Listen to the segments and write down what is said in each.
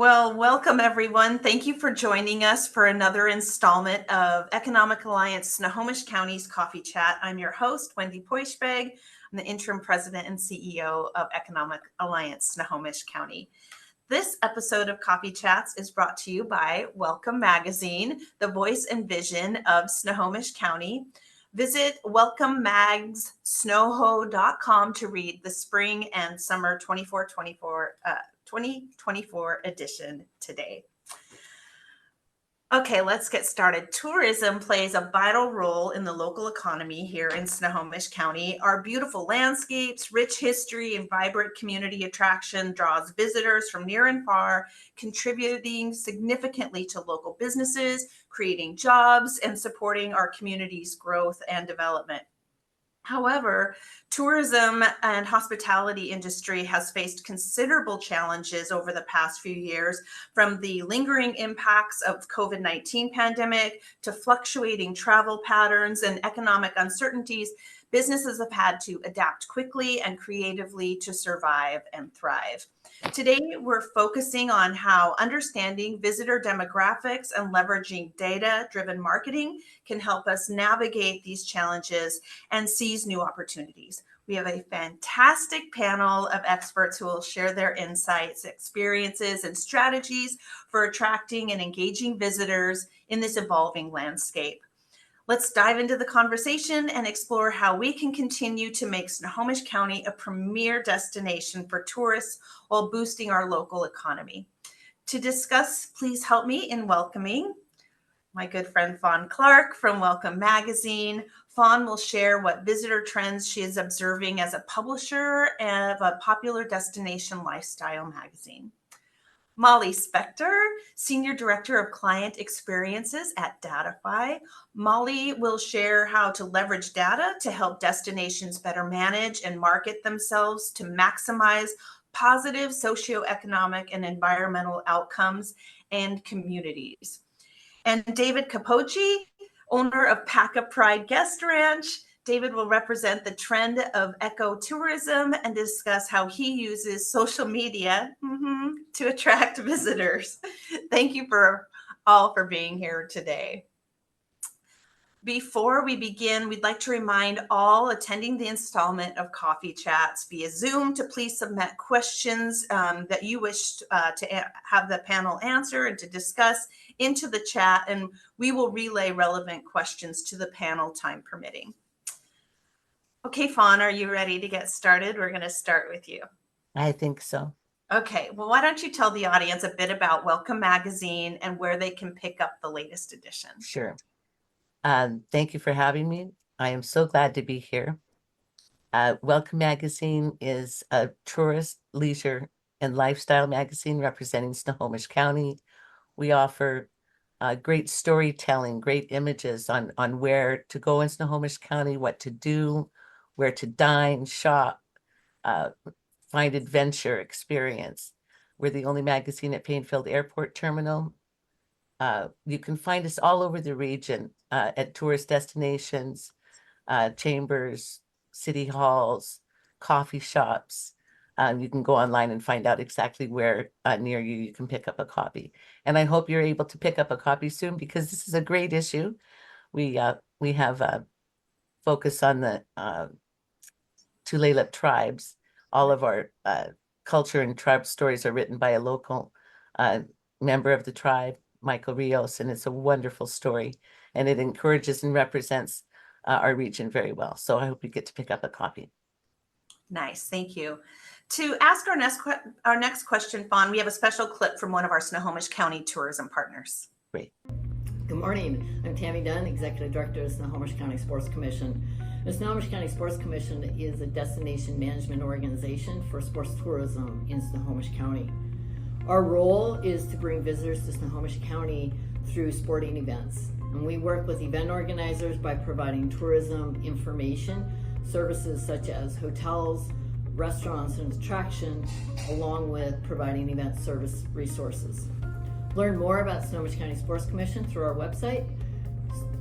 Well, welcome everyone. Thank you for joining us for another installment of Economic Alliance Snohomish County's Coffee Chat. I'm your host, Wendy Poischbeg. I'm the interim president and CEO of Economic Alliance Snohomish County. This episode of Coffee Chats is brought to you by Welcome Magazine, the voice and vision of Snohomish County. Visit welcomemagsnoho.com to read the spring and summer 2024 edition today. Okay, let's get started. Tourism plays a vital role in the local economy here in Snohomish County. Our beautiful landscapes, rich history, and vibrant community attraction draws visitors from near and far, contributing significantly to local businesses, creating jobs, and supporting our community's growth and development. However, tourism and hospitality industry has faced considerable challenges over the past few years, from the lingering impacts of COVID-19 pandemic to fluctuating travel patterns and economic uncertainties. Businesses have had to adapt quickly and creatively to survive and thrive. Today, we're focusing on how understanding visitor demographics and leveraging data-driven marketing can help us navigate these challenges and seize new opportunities. We have a fantastic panel of experts who will share their insights, experiences, and strategies for attracting and engaging visitors in this evolving landscape. Let's dive into the conversation and explore how we can continue to make Snohomish County a premier destination for tourists while boosting our local economy. To discuss, please help me in welcoming my good friend Fawn Clark from Welcome Magazine. Fawn will share what visitor trends she is observing as a publisher of a popular destination lifestyle magazine. Molly Spector, Senior Director of Client Experiences at Datify. Molly will share how to leverage data to help destinations better manage and market themselves to maximize positive socioeconomic and environmental outcomes and communities. And David Capocci, owner of Paca Pride Guest Ranch. David will represent the trend of ecotourism and discuss how he uses social media to attract visitors. Thank you all for being here today. Before we begin, we'd like to remind all attending the installment of Coffee Chats via Zoom to please submit questions that you wish to have the panel answer and to discuss into the chat, and we will relay relevant questions to the panel, time permitting. Okay, Fawn, are you ready to get started? We're going to start with you. I think so. Okay, well, why don't you tell the audience a bit about Welcome Magazine and where they can pick up the latest edition? Sure. Thank you for having me. I am so glad to be here. Welcome Magazine is a tourist, leisure, and lifestyle magazine representing Snohomish County. We offer great storytelling, great images on where to go in Snohomish County, what to do, where to dine, shop, find adventure, experience. We're the only magazine at Painfield Airport Terminal. You can find us all over the region at tourist destinations, chambers, city halls, coffee shops. You can go online and find out exactly where near you can pick up a copy. And I hope you're able to pick up a copy soon, because this is a great issue. We have a focus on the Tulalip tribes. All of our culture and tribe stories are written by a local member of the tribe, Michael Rios, and it's a wonderful story, and it encourages and represents our region very well. So I hope you get to pick up a copy. Nice, thank you. To ask our next question, Fawn, we have a special clip from one of our Snohomish County tourism partners. Great. Good morning. I'm Tammy Dunn, Executive Director of the Snohomish County Sports Commission. The Snohomish County Sports Commission is a destination management organization for sports tourism in Snohomish County. Our role is to bring visitors to Snohomish County through sporting events. And we work with event organizers by providing tourism information, services such as hotels, restaurants, and attractions, along with providing event service resources. Learn more about Snohomish County Sports Commission through our website,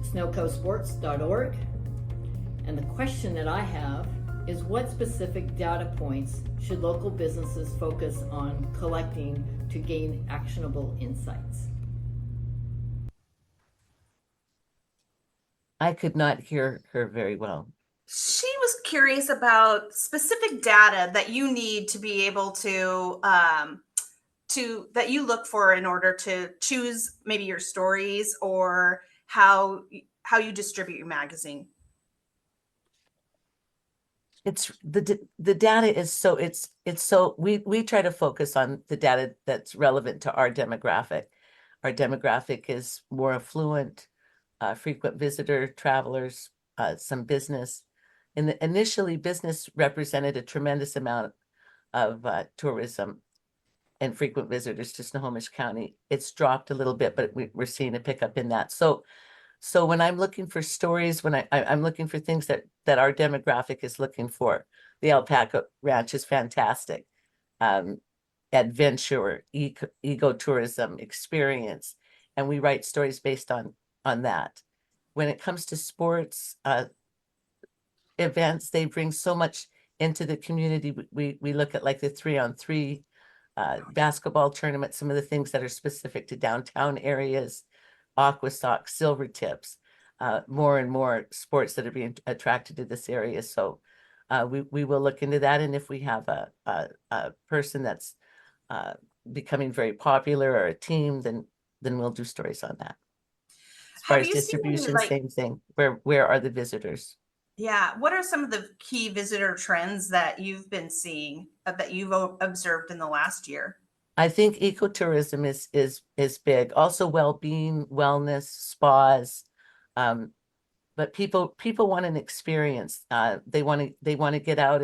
snowcosports.org. And the question that I have is, what specific data points should local businesses focus on collecting to gain actionable insights. I could not hear her very well. She was curious about specific data that you need to be able to that you look for in order to choose maybe your stories or how you distribute your magazine. It's the data is so it's so we try to focus on the data that's relevant to our demographic. Our demographic is more affluent, frequent visitor travelers, some business. Initially, business represented a tremendous amount of tourism and frequent visitors to Snohomish County. It's dropped a little bit, but we're seeing a pickup in that. So when I'm looking for stories, when I'm looking for things that our demographic is looking for, the Alpaca Ranch is fantastic. Adventure, ecotourism, experience, and we write stories based on that. When it comes to sports events, they bring so much into the community. We look at like the 3-on-3 basketball tournament, some of the things that are specific to downtown areas, aqua socks, silver tips, more and more sports that are being attracted to this area. So we will look into that. And if we have a person that's becoming very popular or a team, then we'll do stories on that. As far Have as you seen, distribution, like, same thing. Where are the visitors? yeah, what are some of the key visitor trends that you've been seeing that you've observed in the last year? I think ecotourism is big. Also well-being, wellness, spas. But people want an experience. They want to get out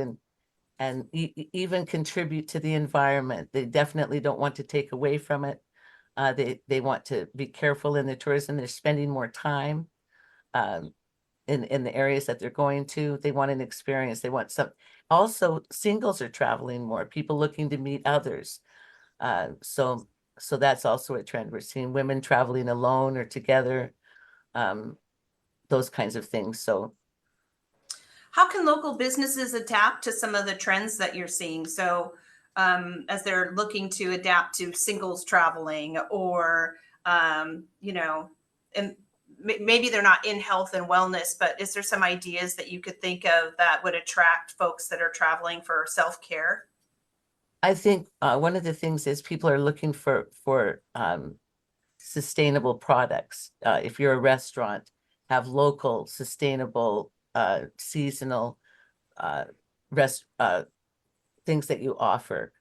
and even contribute to the environment. They definitely don't want to take away from it. They want to be careful in the tourism. They're spending more time in the areas that they're going to. They want an experience. They want some. Also, singles are traveling more. People looking to meet others. So that's also a trend. We're seeing women traveling alone or together. Those kinds of things. So How can local businesses adapt to some of the trends that you're seeing? So, as they're looking to adapt to singles traveling, or and maybe they're not in health and wellness, but is there some ideas that you could think of that would attract folks that are traveling for self-care? I think one of the things is people are looking for sustainable products. If you're a restaurant, have local, sustainable, seasonal things that you offer.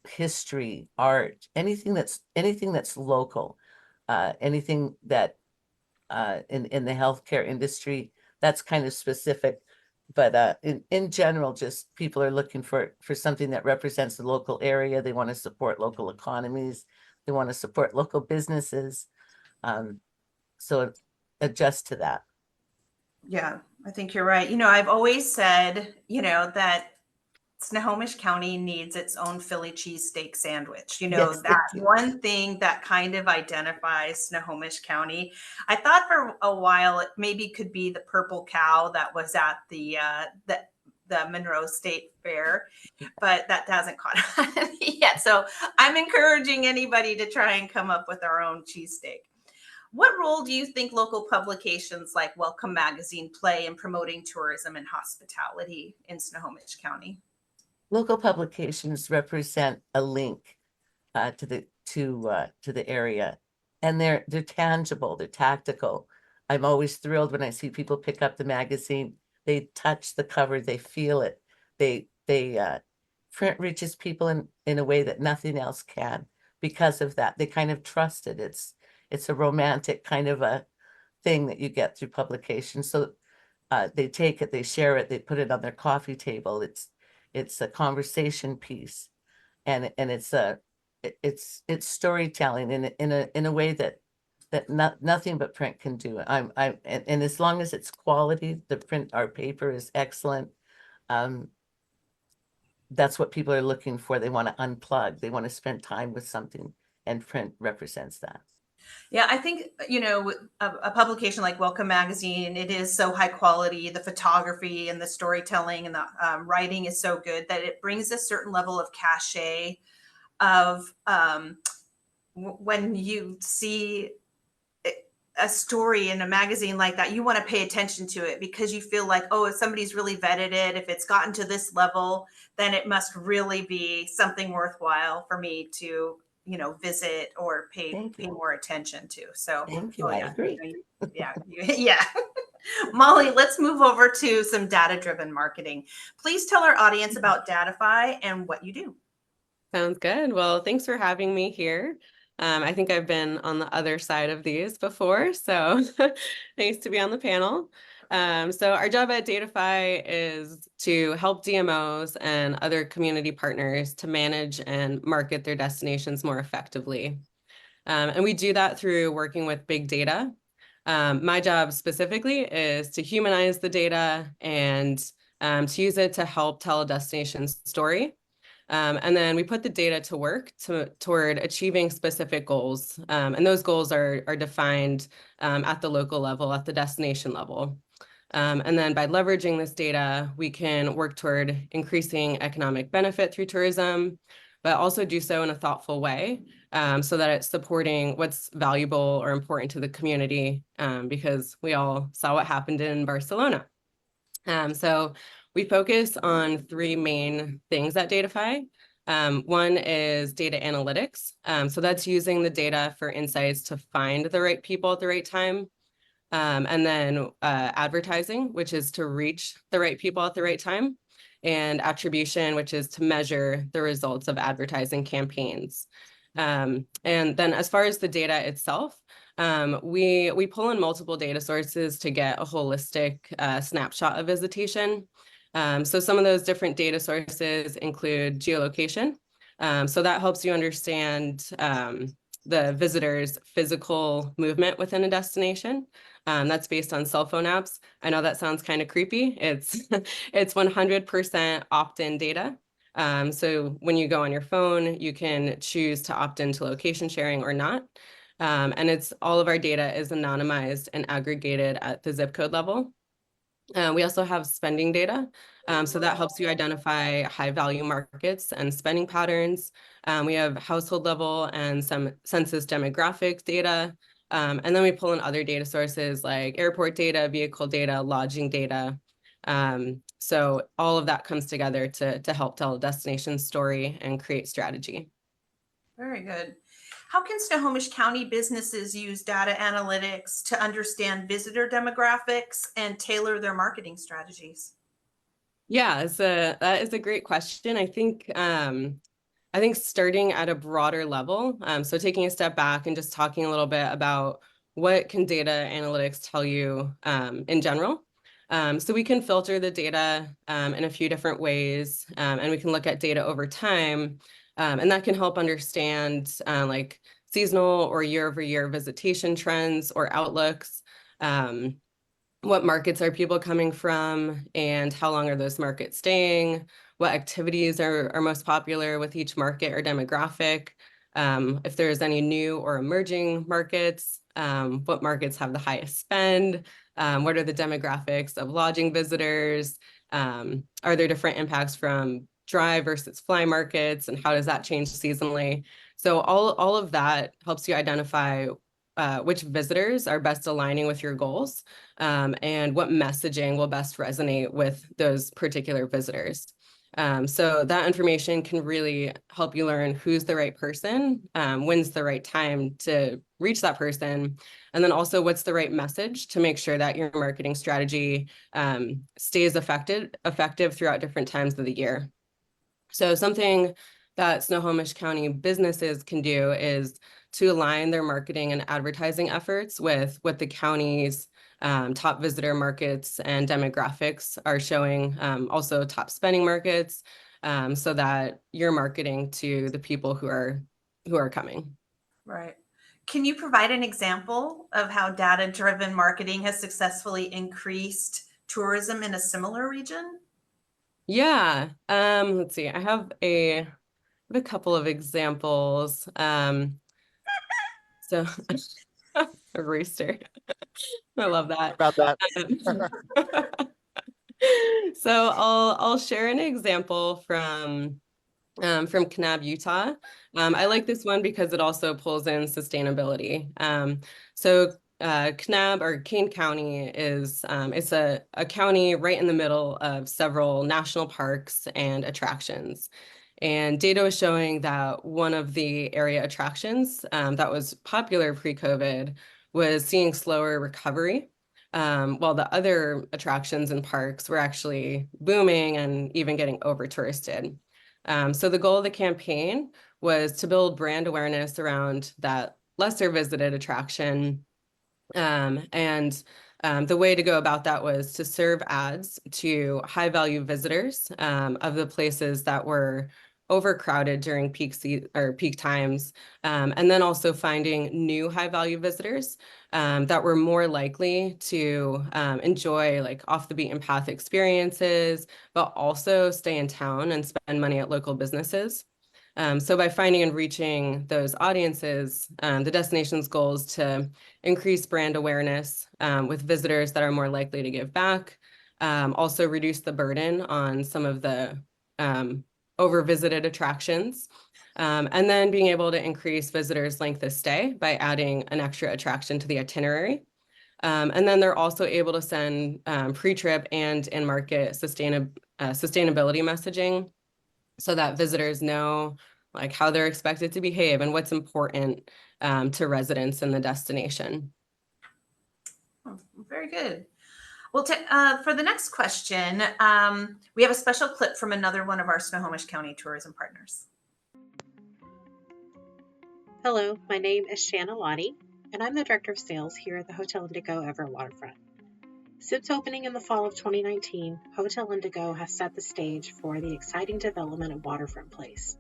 History, art, anything that's local, anything that in the healthcare industry, that's kind of specific. But in general, just people are looking for something that represents the local area. They want to support local economies. They want to support local businesses. So adjust to that. Yeah, I think you're right. I've always said, that Snohomish County needs its own Philly cheesesteak sandwich. Yes, That one thing that kind of identifies Snohomish County. I thought for a while it maybe could be the purple cow that was at the Monroe State Fair, but that hasn't caught on yet. So I'm encouraging anybody to try and come up with our own cheesesteak. What role do you think local publications like Welcome Magazine play in promoting tourism and hospitality in Snohomish County? local publications represent a link to the area, and they're tangible, they're tactical. I'm always thrilled when I see people pick up the magazine. They touch the cover, they feel it. They print reaches people in a way that nothing else can. Because of that, they kind of trust it. It's a romantic kind of a thing that you get through publication. So they take it, they share it, they put it on their coffee table. It's a conversation piece, and it's storytelling in a way that nothing but print can do. And as long as it's quality, our paper is excellent. That's what people are looking for. They want to unplug. They want to spend time with something, and print represents that. Yeah, I think, a publication like Welcome Magazine, it is so high quality. The photography and the storytelling and the writing is so good that it brings a certain level of cachet of when you see a story in a magazine like that, you want to pay attention to it because you feel like, oh, if somebody's really vetted it, if it's gotten to this level, then it must really be something worthwhile for me to, visit or pay Thank you. more attention to. So, Thank you. oh I yeah, agree. yeah, yeah. Molly, let's move over to some data-driven marketing. Please tell our audience about Datify and what you do. Sounds good. Well, thanks for having me here. I think I've been on the other side of these before, so nice to be on the panel. So our job at Datify is to help DMOs and other community partners to manage and market their destinations more effectively. And we do that through working with big data. My job specifically is to humanize the data and to use it to help tell a destination's story. And then we put the data to work toward achieving specific goals. And those goals are defined at the local level, at the destination level. And then by leveraging this data, we can work toward increasing economic benefit through tourism, but also do so in a thoughtful way so that it's supporting what's valuable or important to the community, because we all saw what happened in Barcelona. So we focus on three main things at Datify. One is data analytics. So that's using the data for insights to find the right people at the right time. And then advertising, which is to reach the right people at the right time. And attribution, which is to measure the results of advertising campaigns. And then as far as the data itself, we pull in multiple data sources to get a holistic snapshot of visitation. So some of those different data sources include geolocation. So that helps you understand the visitor's physical movement within a destination. That's based on cell phone apps. I know that sounds kind of creepy. It's 100% opt-in data. So when you go on your phone, you can choose to opt into location sharing or not. And it's all of our data is anonymized and aggregated at the zip code level. We also have spending data. So that helps you identify high value markets and spending patterns. We have household level and some census demographic data. And then we pull in other data sources like airport data, vehicle data, lodging data. So all of that comes together to help tell a destination story and create strategy. Very good. How can Snohomish County businesses use data analytics to understand visitor demographics and tailor their marketing strategies? Yeah, that is a great question. I think starting at a broader level, so taking a step back and just talking a little bit about what can data analytics tell you in general. So we can filter the data in a few different ways, and we can look at data over time, and that can help understand like seasonal or year-over-year visitation trends or outlooks. What markets are people coming from and how long are those markets staying? What activities are most popular with each market or demographic? If there's any new or emerging markets, what markets have the highest spend? What are the demographics of lodging visitors? Are there different impacts from dry versus fly markets, and how does that change seasonally? So all of that helps you identify which visitors are best aligning with your goals, and what messaging will best resonate with those particular visitors. So that information can really help you learn who's the right person, when's the right time to reach that person, and then also what's the right message to make sure that your marketing strategy stays effective throughout different times of the year. So something that Snohomish County businesses can do is to align their marketing and advertising efforts with what the county's top visitor markets and demographics are showing, also top spending markets, so that you're marketing to the people who are coming. Right. Can you provide an example of how data-driven marketing has successfully increased tourism in a similar region? Yeah, let's see. I have a couple of examples. So a rooster. I love that. About that. So I'll share an example from Kanab, Utah. I like this one because it also pulls in sustainability. Kanab, or Kane County, is it's a county right in the middle of several national parks and attractions. And data was showing that one of the area attractions that was popular pre-COVID was seeing slower recovery, while the other attractions and parks were actually booming and even getting over-touristed. So the goal of the campaign was to build brand awareness around that lesser visited attraction. The way to go about that was to serve ads to high value visitors of the places that were overcrowded during peak times, and then also finding new high value visitors that were more likely to enjoy like off the beaten path experiences, but also stay in town and spend money at local businesses. So by finding and reaching those audiences, the destination's goal is to increase brand awareness with visitors that are more likely to give back, also reduce the burden on some of the over-visited attractions, and then being able to increase visitors' length of stay by adding an extra attraction to the itinerary. And then they're also able to send pre-trip and in-market sustainability messaging so that visitors know like how they're expected to behave and what's important to residents in the destination. Oh, very good. Well, for the next question, we have a special clip from another one of our Snohomish County tourism partners. Hello, my name is Shanna Lottie, and I'm the Director of Sales here at the Hotel Indigo Everett Waterfront. Since opening in the fall of 2019, Hotel Indigo has set the stage for the exciting development of Waterfront Place.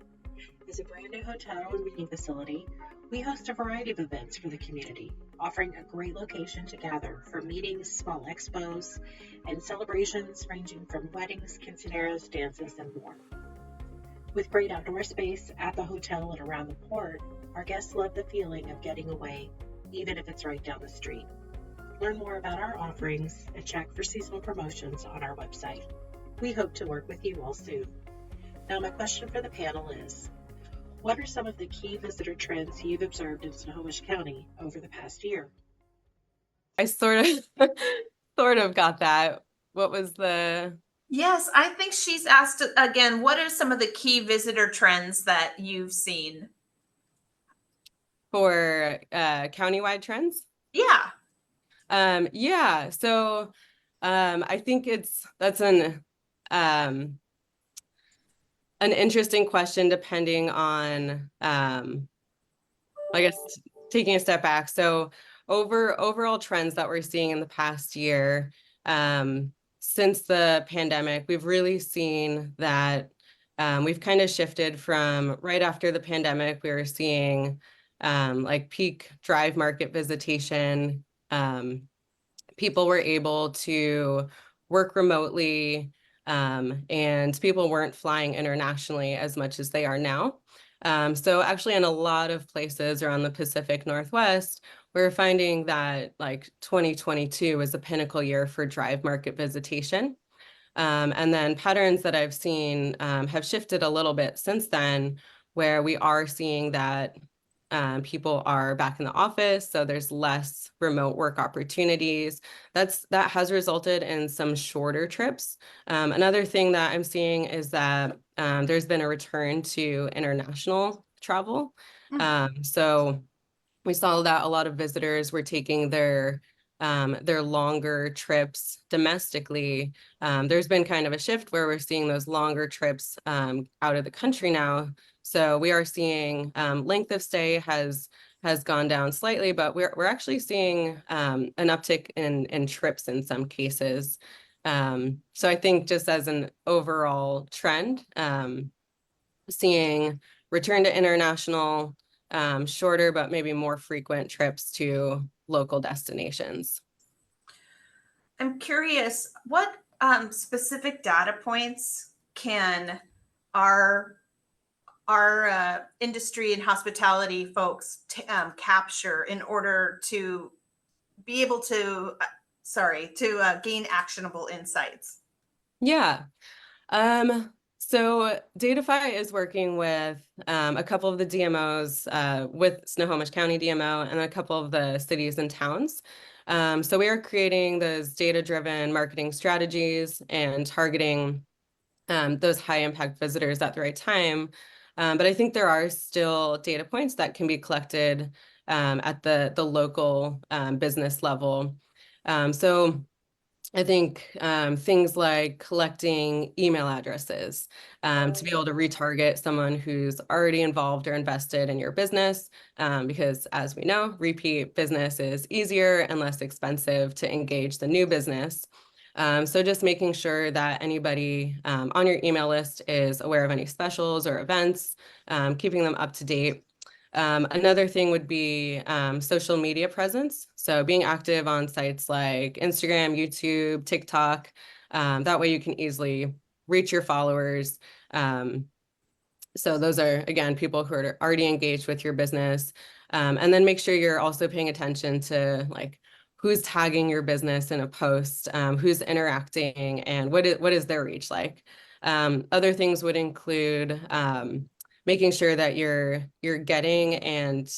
As a brand new hotel and meeting facility, we host a variety of events for the community, offering a great location to gather for meetings, small expos, and celebrations ranging from weddings, quinceañeras, dances, and more. With great outdoor space at the hotel and around the port, our guests love the feeling of getting away, even if it's right down the street. Learn more about our offerings and check for seasonal promotions on our website. We hope to work with you all soon. Now, my question for the panel is, what are some of the key visitor trends you've observed in Snohomish County over the past year? I sort of got that. What was the... Yes, I think she's asked again, what are some of the key visitor trends that you've seen? For countywide trends? Yeah. Yeah, so I think that's an interesting question depending on I guess taking a step back. So overall trends that we're seeing in the past year, since the pandemic, we've really seen that we've kind of shifted from right after the pandemic, we were seeing like peak drive market visitation. People were able to work remotely, and people weren't flying internationally as much as they are now. So actually in a lot of places around the Pacific Northwest, we're finding that like 2022 was a pinnacle year for drive market visitation. And then patterns that I've seen have shifted a little bit since then, where we are seeing that people are back in the office, so there's less remote work opportunities. That has resulted in some shorter trips. Another thing that I'm seeing is that there's been a return to international travel. So we saw that a lot of visitors were taking their longer trips domestically. There's been kind of a shift where we're seeing those longer trips out of the country now. So we are seeing length of stay has gone down slightly, but we're actually seeing an uptick in trips in some cases. So I think just as an overall trend, seeing return to international, shorter but maybe more frequent trips to local destinations. I'm curious, what specific data points can our our industry and hospitality folks capture in order to be able to, gain actionable insights? Yeah. So Datafy is working with a couple of the DMOs, with Snohomish County DMO and a couple of the cities and towns. So we are creating those data-driven marketing strategies and targeting those high impact visitors at the right time. But I think there are still data points that can be collected at the local business level. So I think things like collecting email addresses to be able to retarget someone who's already involved or invested in your business, because as we know, repeat business is easier and less expensive to engage the new business. So just making sure that anybody on your email list is aware of any specials or events, keeping them up to date. Another thing would be social media presence. So being active on sites like Instagram, YouTube, TikTok. That way you can easily reach your followers. So those are, again, people who are already engaged with your business. And then make sure you're also paying attention to like who's tagging your business in a post, who's interacting, and what is their reach like. Other things would include making sure that you're getting and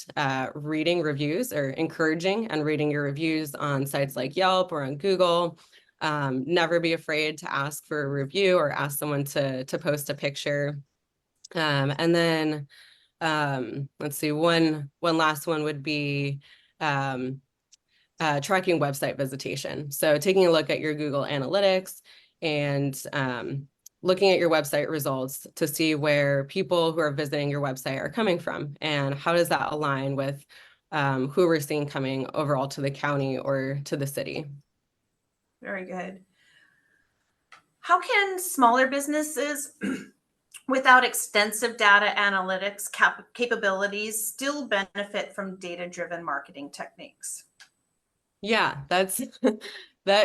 reading reviews, or encouraging and reading your reviews on sites like Yelp or on Google. Never be afraid to ask for a review or ask someone to post a picture. And then let's see, one last one would be tracking website visitation. So taking a look at your Google Analytics and looking at your website results to see where people who are visiting your website are coming from, and how does that align with who we're seeing coming overall to the county or to the city. Very good. How can smaller businesses without extensive data analytics capabilities still benefit from data-driven marketing techniques? Yeah, that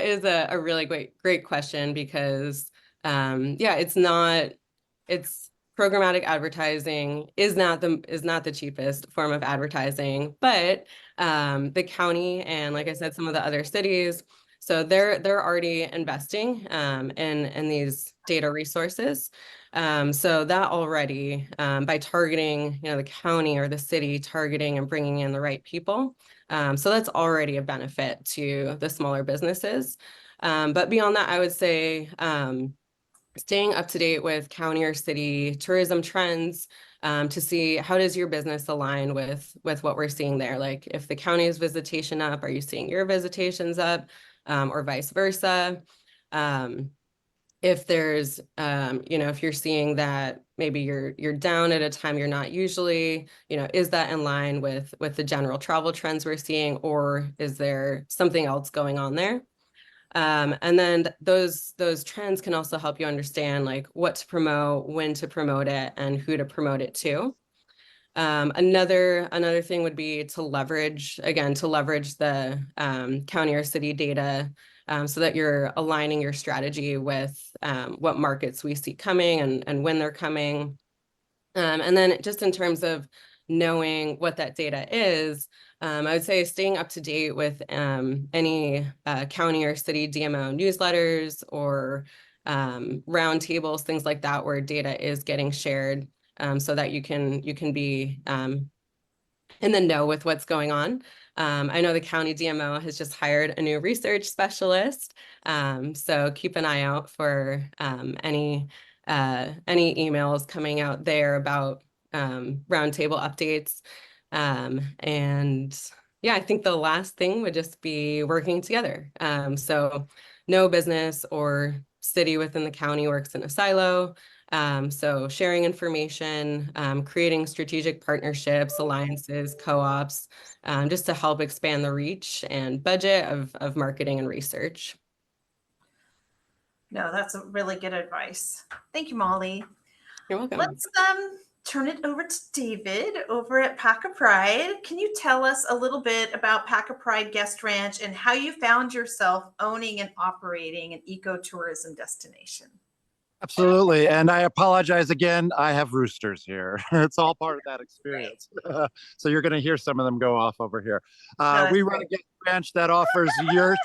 is a really great question, because it's programmatic advertising is not the cheapest form of advertising, but the county and, like I said, some of the other cities, so they're already investing in these data resources. So that already, by targeting, the county or the city, targeting and bringing in the right people. So that's already a benefit to the smaller businesses. But beyond that, I would say staying up to date with county or city tourism trends, to see how does your business align with what we're seeing there. Like if the county's visitation up, are you seeing your visitations up, or vice versa? If there's, if you're seeing that maybe you're down at a time you're not usually, is that in line with the general travel trends we're seeing, or is there something else going on there? And then those trends can also help you understand like what to promote, when to promote it, and who to promote it to. Another thing would be to leverage the county or city data, so that you're aligning your strategy with what markets we see coming and when they're coming. And then just in terms of knowing what that data is, I would say staying up to date with any county or city DMO newsletters or roundtables, things like that, where data is getting shared, so that you can be in the know with what's going on. I know the county DMO has just hired a new research specialist, so keep an eye out for any emails coming out there about roundtable updates. And yeah, I think the last thing would just be working together. So no business or city within the county works in a silo. So sharing information, creating strategic partnerships, alliances, co-ops, just to help expand the reach and budget of marketing and research. No, that's a really good advice. Thank you, Molly. You're welcome. Let's turn it over to David over at Pack a Pride. Can you tell us a little bit about Pack a Pride Guest Ranch and how you found yourself owning and operating an ecotourism destination? Absolutely. And I apologize again. I have roosters here. It's all part of that experience. So you're going to hear some of them go off over here. That's We run a great. guest ranch that offers yurts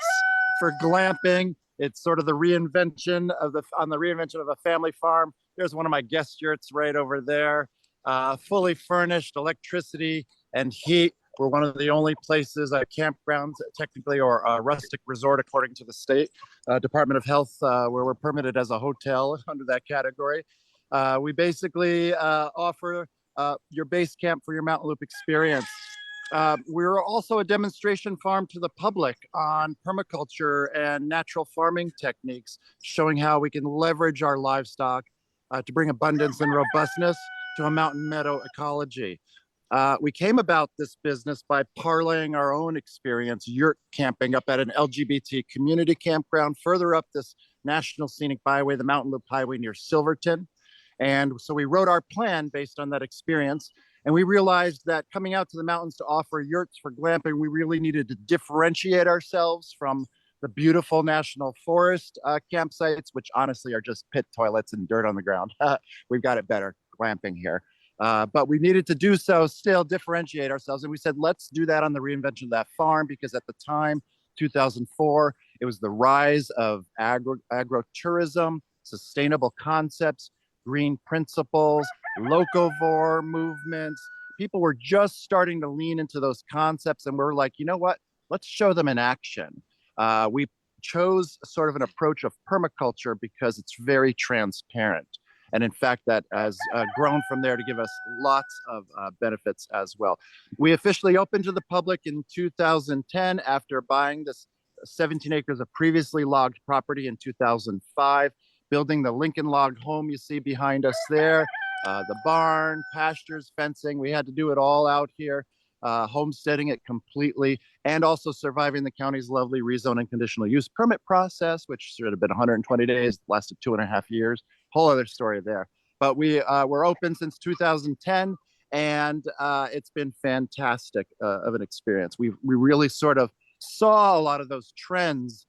for glamping. It's sort of the reinvention of a family farm. There's one of my guest yurts right over there. Fully furnished, electricity and heat. We're one of the only places, campgrounds technically, or a rustic resort according to the state Department of Health, where we're permitted as a hotel under that category. We basically offer your base camp for your Mountain Loop experience. We're also a demonstration farm to the public on permaculture and natural farming techniques, showing how we can leverage our livestock to bring abundance and robustness to a mountain meadow ecology. We came about this business by parlaying our own experience, yurt camping up at an LGBT community campground further up this National Scenic Byway, the Mountain Loop Highway near Silverton. And so we wrote our plan based on that experience. And we realized that coming out to the mountains to offer yurts for glamping, we really needed to differentiate ourselves from the beautiful national forest campsites, which honestly are just pit toilets and dirt on the ground. We've got it better glamping here. But we needed to do so, still differentiate ourselves. And we said, let's do that on the reinvention of that farm, because at the time, 2004, it was the rise of agro-tourism, sustainable concepts, green principles, locavore movements. People were just starting to lean into those concepts. And we're like, you know what? Let's show them in action. We chose sort of an approach of permaculture because it's very transparent. And in fact, that has grown from there to give us lots of benefits as well. We officially opened to the public in 2010 after buying this 17 acres of previously logged property in 2005, building the Lincoln log home you see behind us there, the barn, pastures, fencing. We had to do it all out here, homesteading it completely, and also surviving the county's lovely rezone and conditional use permit process, which should have been 120 days, lasted 2.5 years. Whole other story there. But we're open since 2010, and it's been fantastic of an experience. We really sort of saw a lot of those trends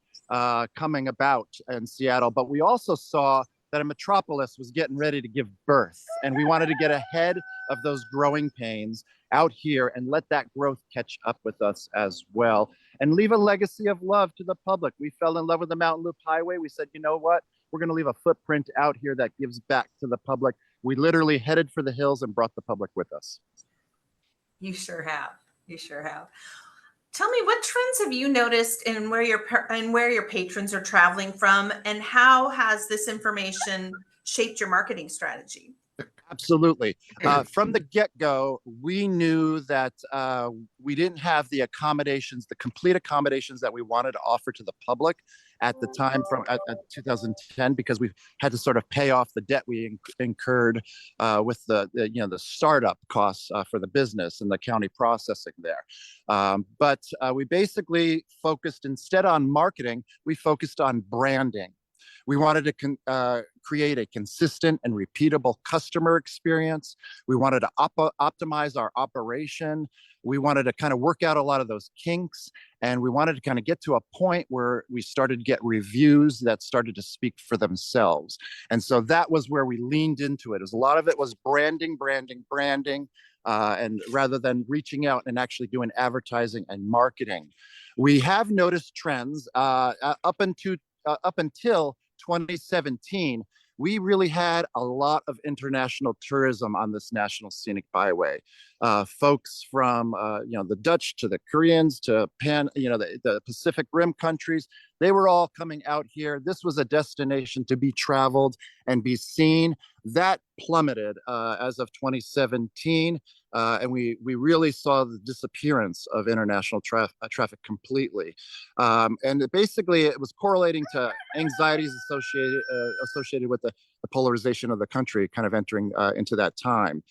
coming about in Seattle, but we also saw that a metropolis was getting ready to give birth, and we wanted to get ahead of those growing pains out here and let that growth catch up with us as well, and leave a legacy of love to the public. We fell in love with the Mountain Loop Highway. We said, you know what? We're going to leave a footprint out here that gives back to the public. We literally headed for the hills and brought the public with us. You sure have. You sure have. Tell me, what trends have you noticed in where your patrons are traveling from, and how has this information shaped your marketing strategy? Absolutely. From the get-go, we knew that we didn't have the accommodations, the complete accommodations that we wanted to offer to the public at the time at 2010, because we had to sort of pay off the debt we incurred with the startup costs for the business and the county processing there. But we basically focused, instead on marketing, we focused on branding. We wanted to create a consistent and repeatable customer experience. We wanted to optimize our operation. We wanted to kind of work out a lot of those kinks. And we wanted to kind of get to a point where we started to get reviews that started to speak for themselves. And so that was where we leaned into it. A lot of it was branding. And rather than reaching out and actually doing advertising and marketing. We have noticed trends up until 2017, we really had a lot of international tourism on this National Scenic Byway. Folks from the Dutch to the Koreans to the Pacific Rim countries, they were all coming out here. This was a destination to be traveled and be seen. That plummeted as of 2017. And we really saw the disappearance of international traffic completely. And it was correlating to anxieties associated with the polarization of the country kind of entering into that time.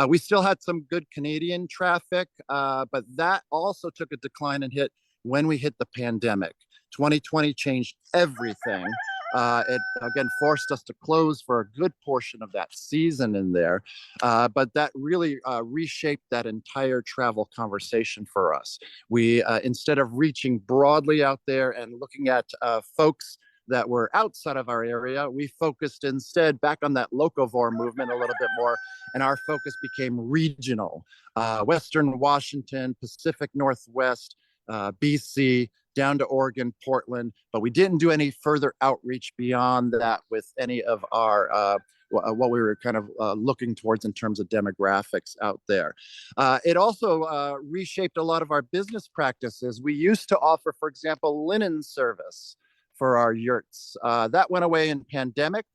We still had some good Canadian traffic, but that also took a decline and hit when we hit the pandemic. 2020 changed everything. It again forced us to close for a good portion of that season in there, but that really reshaped that entire travel conversation for us. We instead of reaching broadly out there and looking at folks that were outside of our area, we focused instead back on that locavore movement a little bit more, and our focus became regional. Western Washington, Pacific Northwest, BC, down to Oregon, Portland, but we didn't do any further outreach beyond that with any of our what we were kind of looking towards in terms of demographics out there. It also reshaped a lot of our business practices. We used to offer, for example, linen service for our yurts. That went away in pandemic,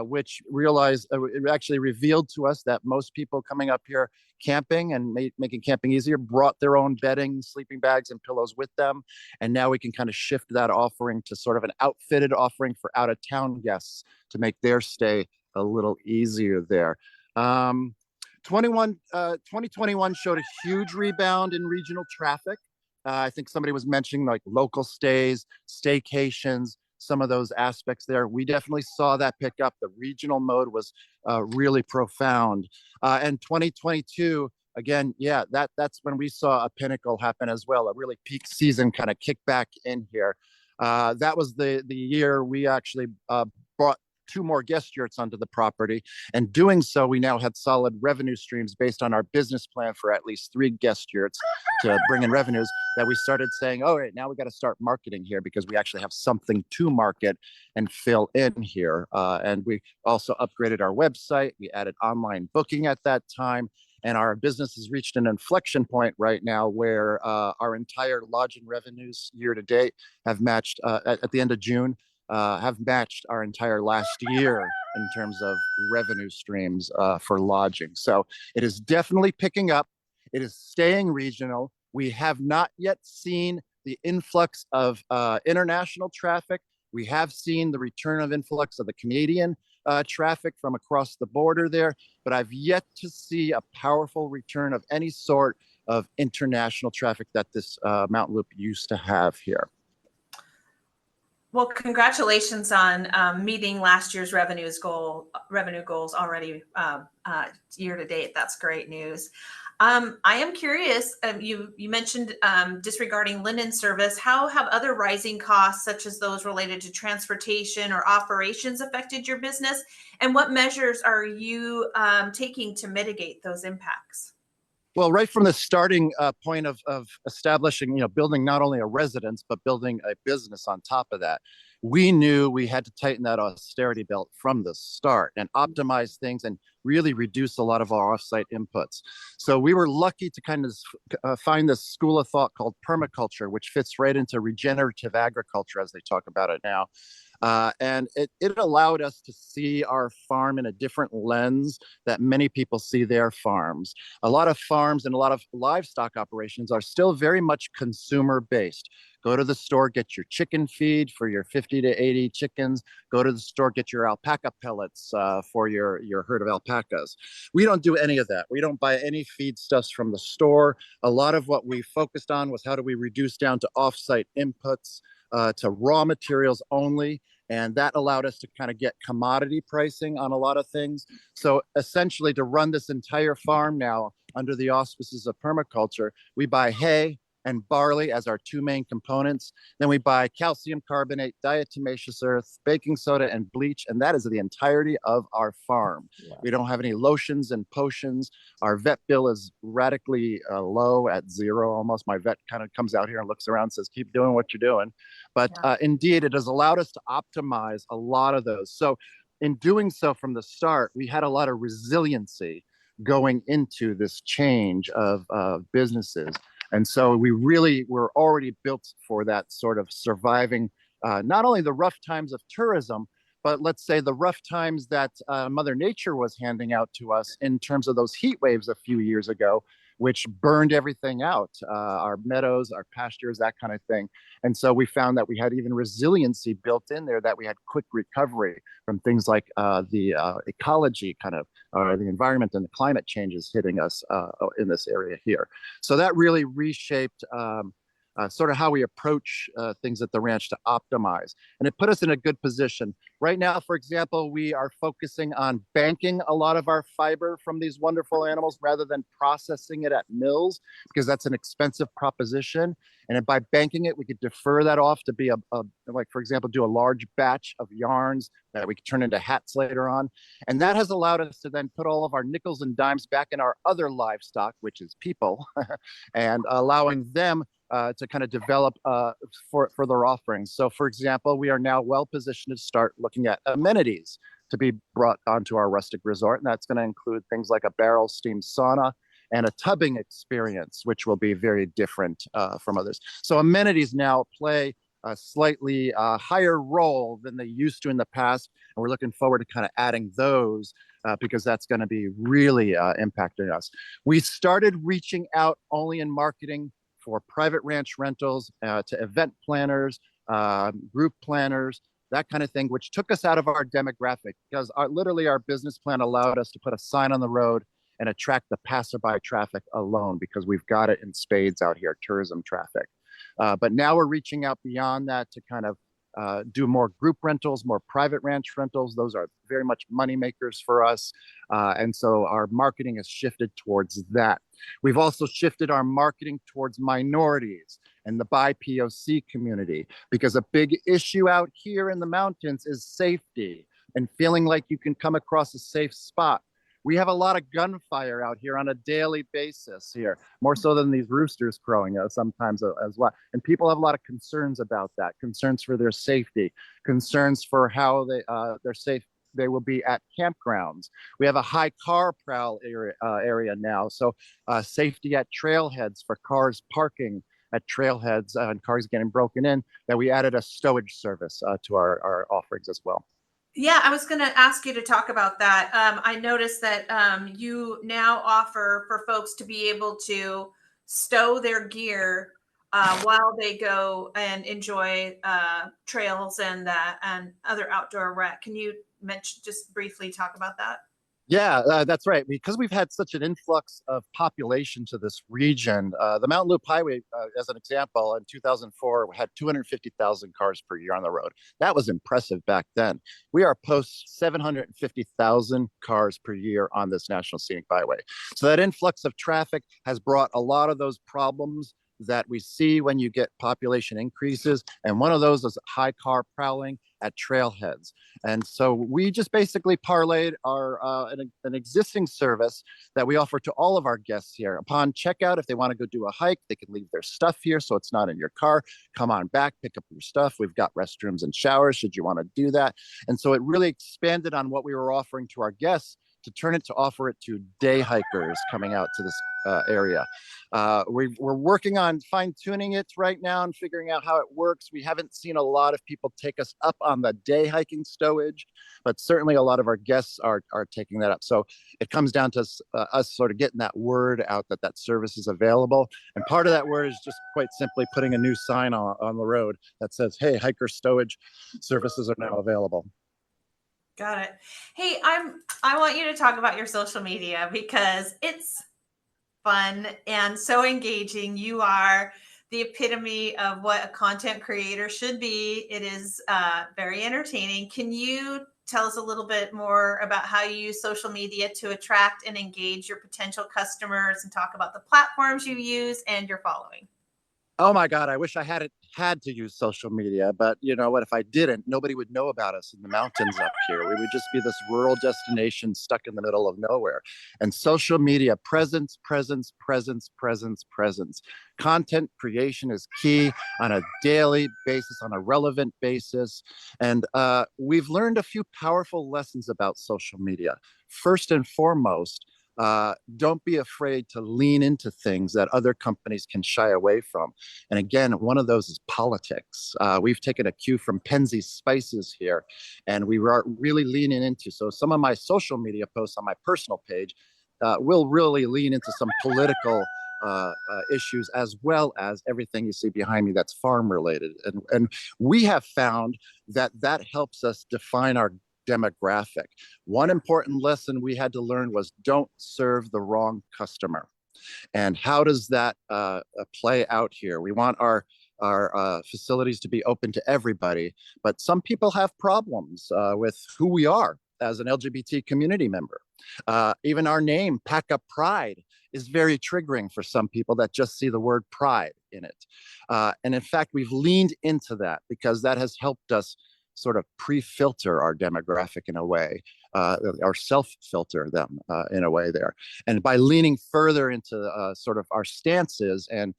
which it actually revealed to us that most people coming up here camping and making camping easier brought their own bedding, sleeping bags, and pillows with them. And now we can kind of shift that offering to sort of an outfitted offering for out of town guests to make their stay a little easier there. 2021 showed a huge rebound in regional traffic. I think somebody was mentioning like local stays, staycations, some of those aspects there. We definitely saw that pick up. The regional mode was really profound. And 2022, again, yeah, that's when we saw a pinnacle happen as well, a really peak season kind of kick back in here. That was the year we actually brought 2 more guest yurts onto the property. And doing so, we now had solid revenue streams based on our business plan for at least 3 guest yurts to bring in revenues, that we started saying, all right, now we got to start marketing here because we actually have something to market and fill in here. And we also upgraded our website. We added online booking at that time. And our business has reached an inflection point right now where our entire lodging revenues year to date have matched at the end of June, have matched our entire last year in terms of revenue streams for lodging. So it is definitely picking up. It is staying regional. We have not yet seen the influx of international traffic. We have seen the return of influx of the Canadian traffic from across the border there, but I've yet to see a powerful return of any sort of international traffic that this Mountain Loop used to have here. Well, congratulations on meeting last year's revenue goals already year to date. That's great news. I am curious, you mentioned disregarding linen service. How have other rising costs, such as those related to transportation or operations, affected your business? And what measures are you taking to mitigate those impacts? Well, right from the starting point of establishing, building not only a residence, but building a business on top of that, we knew we had to tighten that austerity belt from the start and optimize things and really reduce a lot of our offsite inputs. So we were lucky to kind of find this school of thought called permaculture, which fits right into regenerative agriculture as they talk about it now. And it allowed us to see our farm in a different lens that many people see their farms. A lot of farms and a lot of livestock operations are still very much consumer based. Go to the store, get your chicken feed for your 50 to 80 chickens. Go to the store, get your alpaca pellets for your herd of alpacas. We don't do any of that. We don't buy any feedstuffs from the store. A lot of what we focused on was how do we reduce down to offsite inputs, to raw materials only. And that allowed us to kind of get commodity pricing on a lot of things. So essentially, to run this entire farm now under the auspices of permaculture, we buy hay and barley as our 2 main components. Then we buy calcium carbonate, diatomaceous earth, baking soda, and bleach. And that is the entirety of our farm. Yeah. We don't have any lotions and potions. Our vet bill is radically low at 0 almost. My vet kind of comes out here and looks around and says, keep doing what you're doing. But indeed, it has allowed us to optimize a lot of those. So in doing so from the start, we had a lot of resiliency going into this change of businesses. And so we really were already built for that sort of surviving, not only the rough times of tourism, but let's say the rough times that Mother Nature was handing out to us in terms of those heat waves a few years ago, which burned everything out, our meadows, our pastures, that kind of thing. And so we found that we had even resiliency built in there, that we had quick recovery from things like the ecology kind of, the environment and the climate changes hitting us in this area here. So that really reshaped sort of how we approach things at the ranch to optimize. And it put us in a good position. Right now, for example, we are focusing on banking a lot of our fiber from these wonderful animals rather than processing it at mills, because that's an expensive proposition. And by banking it, we could defer that off to be like, for example, do a large batch of yarns that we could turn into hats later on. And that has allowed us to then put all of our nickels and dimes back in our other livestock, which is people, and allowing them to kind of develop for their offerings. So, for example, we are now well positioned to start looking at amenities to be brought onto our rustic resort, and that's going to include things like a barrel steam sauna and a tubbing experience, which will be very different from others. So amenities now play a slightly higher role than they used to in the past, and we're looking forward to kind of adding those because that's going to be really impacting us. We started reaching out only in marketing for private ranch rentals to event planners, group planners, that kind of thing, which took us out of our demographic because literally our business plan allowed us to put a sign on the road and attract the passerby traffic alone because we've got it in spades out here, tourism traffic. But now we're reaching out beyond that to kind of do more group rentals, more private ranch rentals. Those are very much money makers for us. And so our marketing has shifted towards that. We've also shifted our marketing towards minorities and the BIPOC community because a big issue out here in the mountains is safety and feeling like you can come across a safe spot. We have a lot of gunfire out here on a daily basis here, more so than these roosters crowing sometimes as well. And people have a lot of concerns about that, concerns for their safety, concerns for how they're safe they will be at campgrounds. We have a high car prowl area now, so safety at trailheads for cars parking at trailheads and cars getting broken in, that we added a stowage service to our offerings as well. Yeah, I was going to ask you to talk about that. I noticed that you now offer for folks to be able to stow their gear while they go and enjoy trails and other outdoor rec. Can you just briefly talk about that? Yeah, that's right. Because we've had such an influx of population to this region, the Mountain Loop Highway, as an example, in 2004 had 250,000 cars per year on the road. That was impressive back then. We are post 750,000 cars per year on this National Scenic Byway. So that influx of traffic has brought a lot of those problems that we see when you get population increases. And one of those is high car prowling at trailheads. And so we just basically parlayed an existing service that we offer to all of our guests here. Upon checkout, if they want to go do a hike, they can leave their stuff here so it's not in your car. Come on back, pick up your stuff. We've got restrooms and showers should you want to do that. And so it really expanded on what we were offering to our guests to turn it to offer it to day hikers coming out to this area. We're working on fine-tuning it right now and figuring out how it works. We haven't seen a lot of people take us up on the day hiking stowage, but certainly a lot of our guests are taking that up. So it comes down to us sort of getting that word out that service is available. And part of that word is just quite simply putting a new sign on the road that says, hey, hiker stowage services are now available. Got it. Hey, I want you to talk about your social media because it's fun and so engaging. You are the epitome of what a content creator should be. It is very entertaining. Can you tell us a little bit more about how you use social media to attract and engage your potential customers and talk about the platforms you use and your following? Oh my God, I wish I hadn't had to use social media, but you know what? If I didn't, nobody would know about us in the mountains up here. We would just be this rural destination stuck in the middle of nowhere. And social media, presence. Content creation is key on a daily basis, on a relevant basis. And we've learned a few powerful lessons about social media. First and foremost, don't be afraid to lean into things that other companies can shy away from. And again, one of those is politics. We've taken a cue from Penzeys Spices here, and we are really leaning into. So some of my social media posts on my personal page will really lean into some political issues, as well as everything you see behind me that's farm related. And we have found that helps us define our demographic. One important lesson we had to learn was don't serve the wrong customer. And how does that play out here? We want our facilities to be open to everybody, but some people have problems with who we are as an LGBT community member. Even our name, Pack Up Pride, is very triggering for some people that just see the word pride in it. And in fact, we've leaned into that because that has helped us sort of pre-filter our demographic in a way, or self-filter them in a way there. And by leaning further into sort of our stances and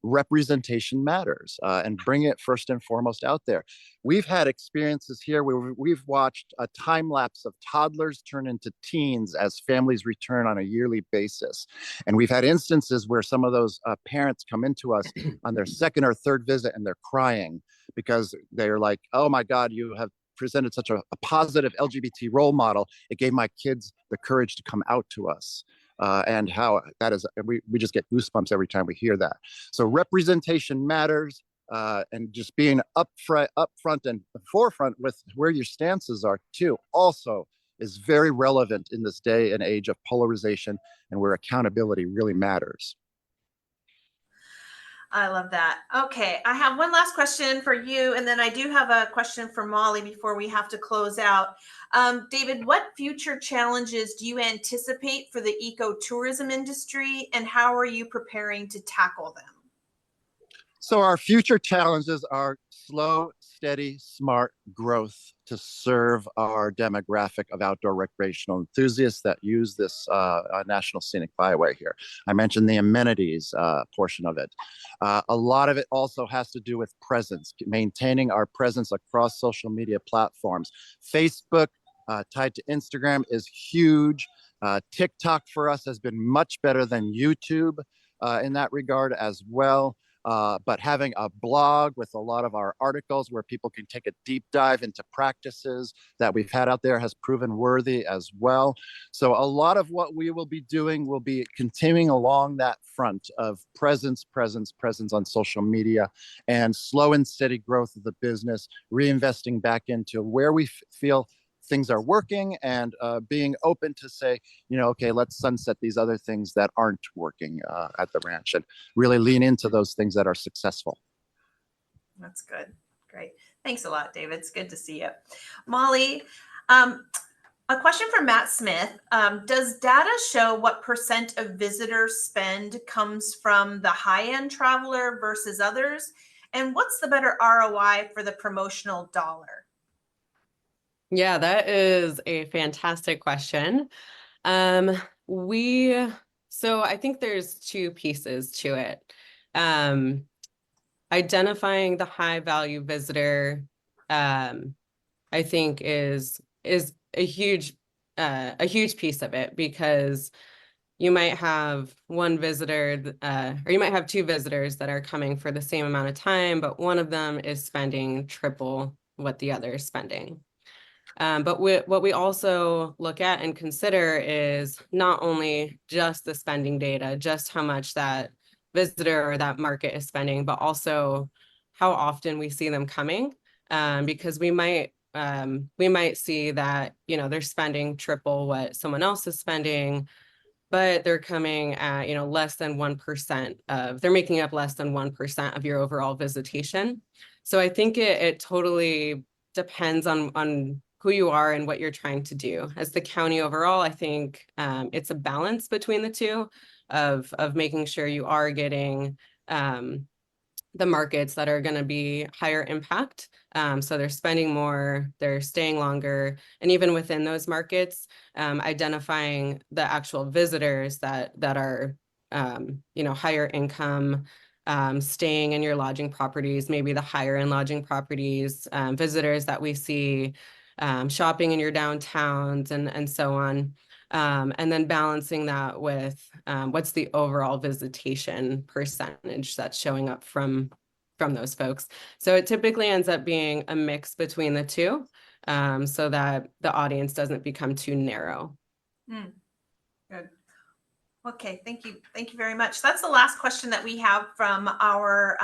representation matters, and bring it first and foremost out there. We've had experiences here where we've watched a time lapse of toddlers turn into teens as families return on a yearly basis. And we've had instances where some of those parents come into us on their second or third visit and they're crying because they're like, oh my God, you have presented such a positive LGBT role model. It gave my kids the courage to come out to us. And how that is, we just get goosebumps every time we hear that. So representation matters, and just being upfront and forefront with where your stances are too also is very relevant in this day and age of polarization and where accountability really matters. I love that. Okay, I have one last question for you, and then I do have a question for Molly before we have to close out. David, what future challenges do you anticipate for the ecotourism industry, and how are you preparing to tackle them? So our future challenges are slow, steady, smart growth to serve our demographic of outdoor recreational enthusiasts that use this National Scenic Byway here. I mentioned the amenities portion of it. A lot of it also has to do with presence, maintaining our presence across social media platforms. Facebook, tied to Instagram, is huge. TikTok for us has been much better than YouTube in that regard as well. But having a blog with a lot of our articles where people can take a deep dive into practices that we've had out there has proven worthy as well. So a lot of what we will be doing will be continuing along that front of presence on social media, and slow and steady growth of the business, reinvesting back into where we feel things are working, and being open to say, you know, okay, let's sunset these other things that aren't working at the ranch, and really lean into those things that are successful. That's good. Great. Thanks a lot, David. It's good to see you. Molly, a question from Matt Smith. Does data show what % of visitors spend comes from the high-end traveler versus others? And what's the better ROI for the promotional dollar? Yeah, that is a fantastic question. So I think there's two pieces to it. Identifying the high value visitor, I think is a huge piece of it, because you might have one visitor, or you might have two visitors that are coming for the same amount of time, but one of them is spending triple what the other is spending. But what we also look at and consider is not only just the spending data, just how much that visitor or that market is spending, but also how often we see them coming, because we might see that, you know, they're spending triple what someone else is spending, but they're coming at, you know, less than 1% of, they're making up less than 1% of your overall visitation. So I think it totally depends on who you are and what you're trying to do. As the county overall, I think it's a balance between the two of making sure you are getting the markets that are going to be higher impact. So they're spending more, they're staying longer, and even within those markets, identifying the actual visitors that are you know, higher income, staying in your lodging properties, maybe the higher end lodging properties, visitors that we see shopping in your downtowns and so on. And then balancing that with what's the overall visitation percentage that's showing up from those folks. So it typically ends up being a mix between the two, so that the audience doesn't become too narrow. Good. Okay, thank you. Thank you very much. That's the last question that we have from our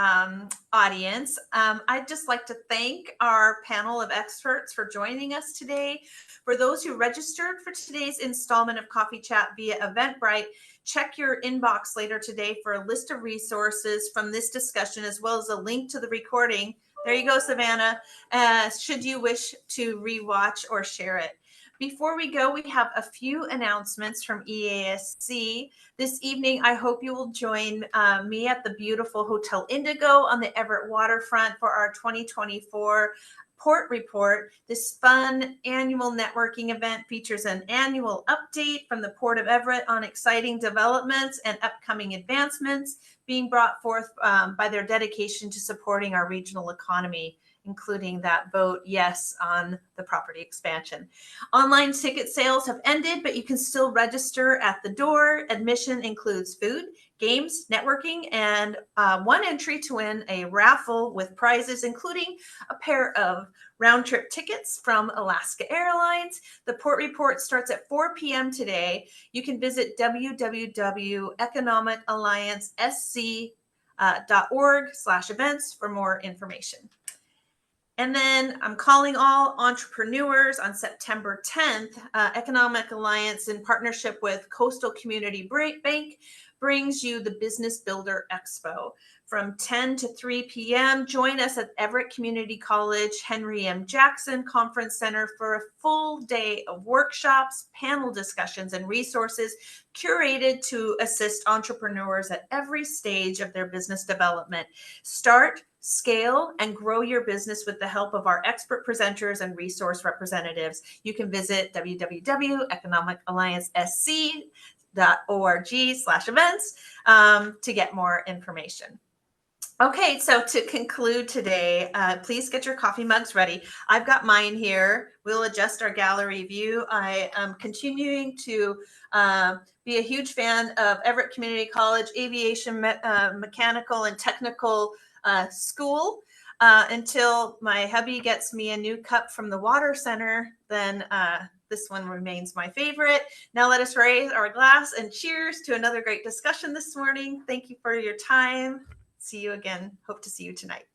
audience. I'd just like to thank our panel of experts for joining us today. For those who registered for today's installment of Coffee Chat via Eventbrite, check your inbox later today for a list of resources from this discussion, as well as a link to the recording. There you go, Savannah, should you wish to rewatch or share it. Before we go, we have a few announcements from EASC. This evening, I hope you will join me at the beautiful Hotel Indigo on the Everett waterfront for our 2024 Port Report. This fun annual networking event features an annual update from the Port of Everett on exciting developments and upcoming advancements being brought forth by their dedication to supporting our regional economy, including that vote yes on the property expansion. Online ticket sales have ended, but you can still register at the door. Admission includes food, games, networking, and one entry to win a raffle with prizes, including a pair of round-trip tickets from Alaska Airlines. The Port Report starts at 4 p.m. today. You can visit www.economicalliancesc.org/events for more information. And then I'm calling all entrepreneurs on September 10th. Economic Alliance, in partnership with Coastal Community Bank, brings you the Business Builder Expo. From 10 to 3 p.m., join us at Everett Community College Henry M. Jackson Conference Center for a full day of workshops, panel discussions, and resources curated to assist entrepreneurs at every stage of their business development. Start, scale, and grow your business with the help of our expert presenters and resource representatives. You can visit www.economicalliancesc.org/events to get more information. Okay, so to conclude today, please get your coffee mugs ready. I've got mine here. We'll adjust our gallery view. I am continuing to be a huge fan of Everett Community College Aviation Mechanical and Technical School until my hubby gets me a new cup from the Water Center. Then this one remains my favorite. Now let us raise our glass and cheers to another great discussion this morning. Thank you for your time. See you again. Hope to see you tonight.